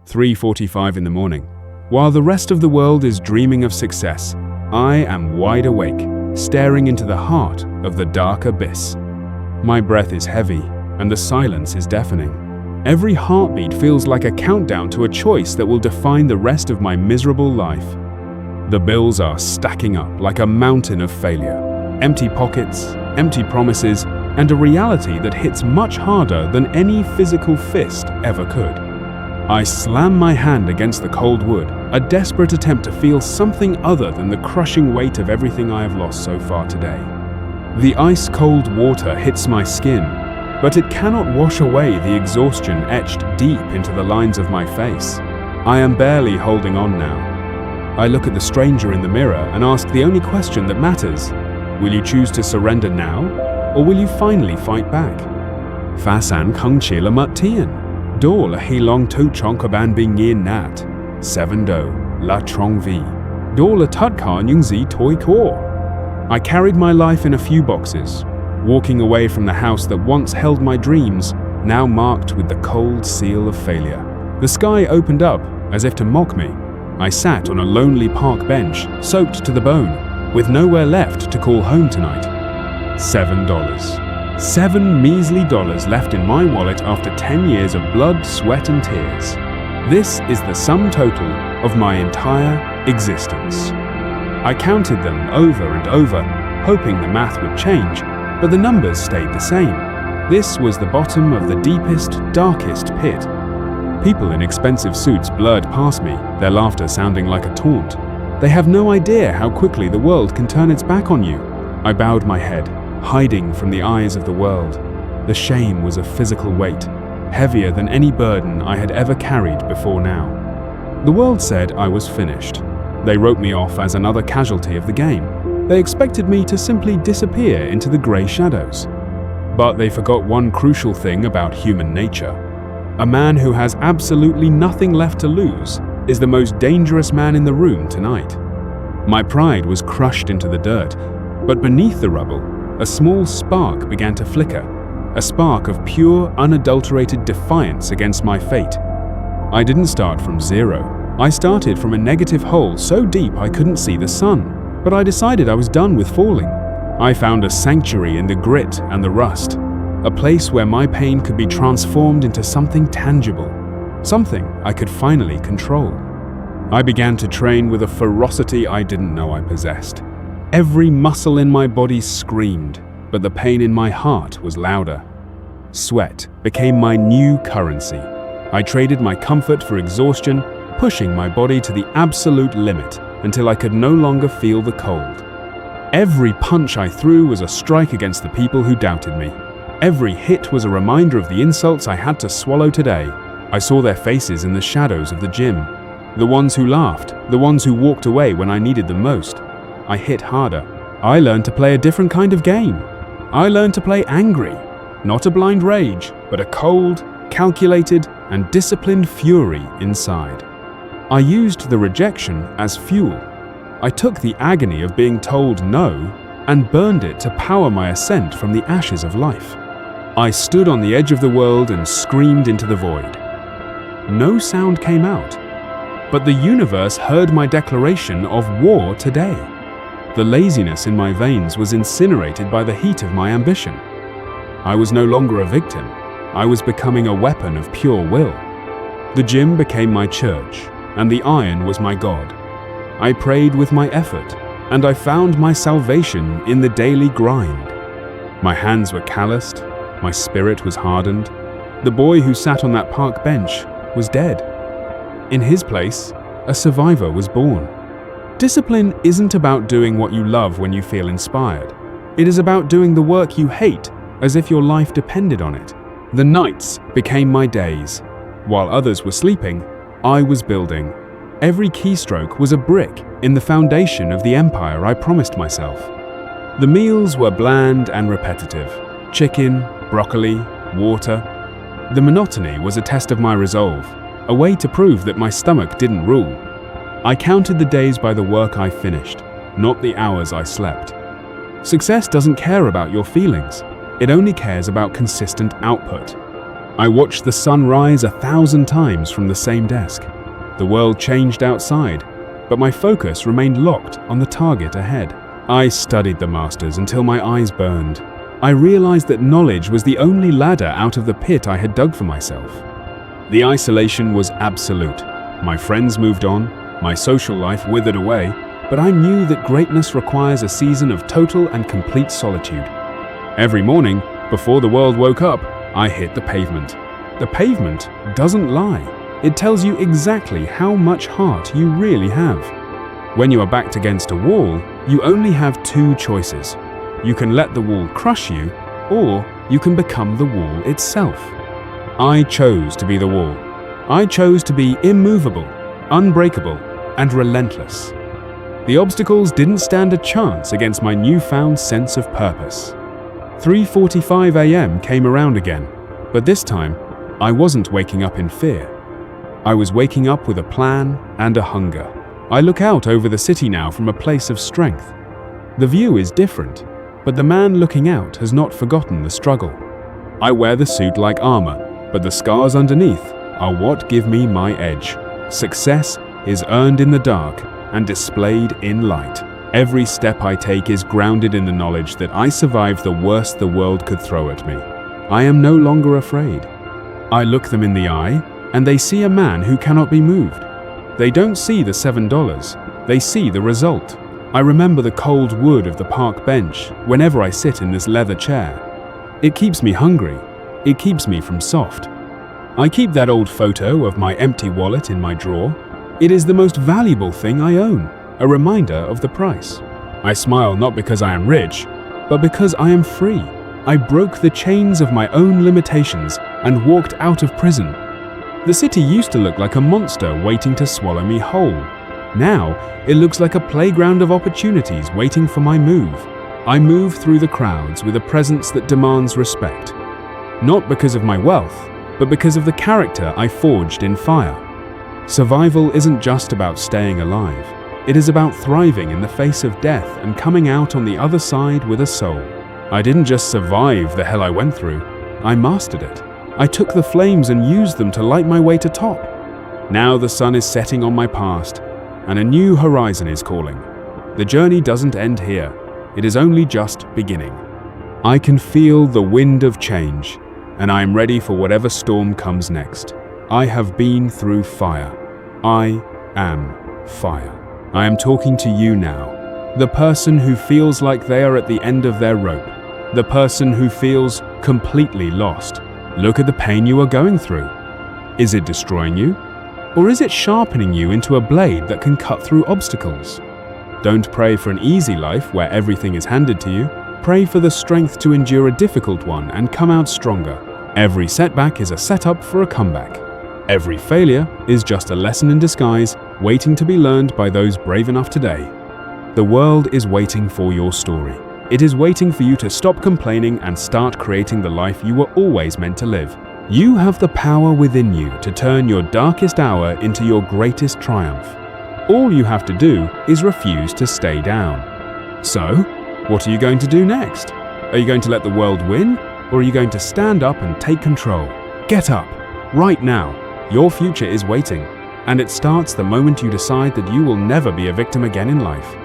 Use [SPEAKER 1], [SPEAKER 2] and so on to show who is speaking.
[SPEAKER 1] 3:45 in the morning. While the rest of the world is dreaming of success, I am wide awake, staring into the heart of the dark abyss. My breath is heavy, and the silence is deafening. Every heartbeat feels like a countdown to a choice that will define the rest of my miserable life. The bills are stacking up like a mountain of failure. Empty pockets, empty promises, and a reality that hits much harder than any physical fist ever could. I slam my hand against the cold wood, a desperate attempt to feel something other than the crushing weight of everything I have lost so far today. The ice-cold water hits my skin, but it cannot wash away the exhaustion etched deep into the lines of my face. I am barely holding on now. I look at the stranger in the mirror and ask the only question that matters. Will you choose to surrender now, or will you finally fight back? Fasan kung chila mat tien. Do la he long tu chonkaban bing yin nat. 7 do la trong vi. Do la tut kan yung zi toi ko. I carried my life in a few boxes, walking away from the house that once held my dreams, now marked with the cold seal of failure. The sky opened up as if to mock me. I sat on a lonely park bench, soaked to the bone, with nowhere left to call home tonight. $7. 7 measly dollars left in my wallet after 10 years of blood, sweat, and tears. This is the sum total of my entire existence. I counted them over and over, hoping the math would change, but the numbers stayed the same. This was the bottom of the deepest, darkest pit. People in expensive suits blurred past me, their laughter sounding like a taunt. They have no idea how quickly the world can turn its back on you. I bowed my head, hiding from the eyes of the world. The shame was a physical weight, heavier than any burden I had ever carried before now. The world said I was finished. They wrote me off as another casualty of the game. They expected me to simply disappear into the grey shadows. But they forgot one crucial thing about human nature. A man who has absolutely nothing left to lose is the most dangerous man in the room tonight. My pride was crushed into the dirt, but beneath the rubble, a small spark began to flicker, a spark of pure, unadulterated defiance against my fate. I didn't start from zero. I started from a negative hole so deep I couldn't see the sun, but I decided I was done with falling. I found a sanctuary in the grit and the rust, a place where my pain could be transformed into something tangible, something I could finally control. I began to train with a ferocity I didn't know I possessed. Every muscle in my body screamed, but the pain in my heart was louder. Sweat became my new currency. I traded my comfort for exhaustion, pushing my body to the absolute limit until I could no longer feel the cold. Every punch I threw was a strike against the people who doubted me. Every hit was a reminder of the insults I had to swallow today. I saw their faces in the shadows of the gym. The ones who laughed, the ones who walked away when I needed them most. I hit harder. I learned to play a different kind of game. I learned to play angry. Not a blind rage, but a cold, calculated, and disciplined fury inside. I used the rejection as fuel. I took the agony of being told no and burned it to power my ascent from the ashes of life. I stood on the edge of the world and screamed into the void. No sound came out, but the universe heard my declaration of war today. The laziness in my veins was incinerated by the heat of my ambition. I was no longer a victim. I was becoming a weapon of pure will. The gym became my church, and the iron was my God. I prayed with my effort, and I found my salvation in the daily grind. My hands were calloused, my spirit was hardened. The boy who sat on that park bench was dead. In his place, a survivor was born. Discipline isn't about doing what you love when you feel inspired. It is about doing the work you hate as if your life depended on it. The nights became my days. While others were sleeping, I was building. Every keystroke was a brick in the foundation of the empire I promised myself. The meals were bland and repetitive. Chicken, broccoli, water. The monotony was a test of my resolve, a way to prove that my stomach didn't rule. I counted the days by the work I finished, not the hours I slept. Success doesn't care about your feelings. It only cares about consistent output. I watched the sun rise 1,000 times from the same desk. The world changed outside, but my focus remained locked on the target ahead. I studied the masters until my eyes burned. I realized that knowledge was the only ladder out of the pit I had dug for myself. The isolation was absolute. My friends moved on, my social life withered away, but I knew that greatness requires a season of total and complete solitude. Every morning, before the world woke up, I hit the pavement. The pavement doesn't lie. It tells you exactly how much heart you really have. When you are backed against a wall, you only have two choices. You can let the wall crush you, or you can become the wall itself. I chose to be the wall. I chose to be immovable, unbreakable, and relentless. The obstacles didn't stand a chance against my newfound sense of purpose. 3:45 a.m. came around again, but this time, I wasn't waking up in fear. I was waking up with a plan and a hunger. I look out over the city now from a place of strength. The view is different, but the man looking out has not forgotten the struggle. I wear the suit like armor, but the scars underneath are what give me my edge. Success is earned in the dark and displayed in light. Every step I take is grounded in the knowledge that I survived the worst the world could throw at me. I am no longer afraid. I look them in the eye, and they see a man who cannot be moved. They don't see the $7, they see the result. I remember the cold wood of the park bench whenever I sit in this leather chair. It keeps me hungry. It keeps me from soft. I keep that old photo of my empty wallet in my drawer. It is the most valuable thing I own, a reminder of the price. I smile not because I am rich, but because I am free. I broke the chains of my own limitations and walked out of prison. The city used to look like a monster waiting to swallow me whole. Now, it looks like a playground of opportunities waiting for my move. I move through the crowds with a presence that demands respect. Not because of my wealth, but because of the character I forged in fire. Survival isn't just about staying alive. It is about thriving in the face of death and coming out on the other side with a soul. I didn't just survive the hell I went through. I mastered it. I took the flames and used them to light my way to top. Now the sun is setting on my past, and a new horizon is calling. The journey doesn't end here. It is only just beginning. I can feel the wind of change, and I am ready for whatever storm comes next. I have been through fire. I am fire. I am talking to you now, the person who feels like they are at the end of their rope, the person who feels completely lost. Look at the pain you are going through. Is it destroying you? Or is it sharpening you into a blade that can cut through obstacles? Don't pray for an easy life where everything is handed to you. Pray for the strength to endure a difficult one and come out stronger. Every setback is a setup for a comeback. Every failure is just a lesson in disguise, waiting to be learned by those brave enough today. The world is waiting for your story. It is waiting for you to stop complaining and start creating the life you were always meant to live. You have the power within you to turn your darkest hour into your greatest triumph. All you have to do is refuse to stay down. So, what are you going to do next? Are you going to let the world win, or are you going to stand up and take control? Get up, right now. Your future is waiting, and it starts the moment you decide that you will never be a victim again in life.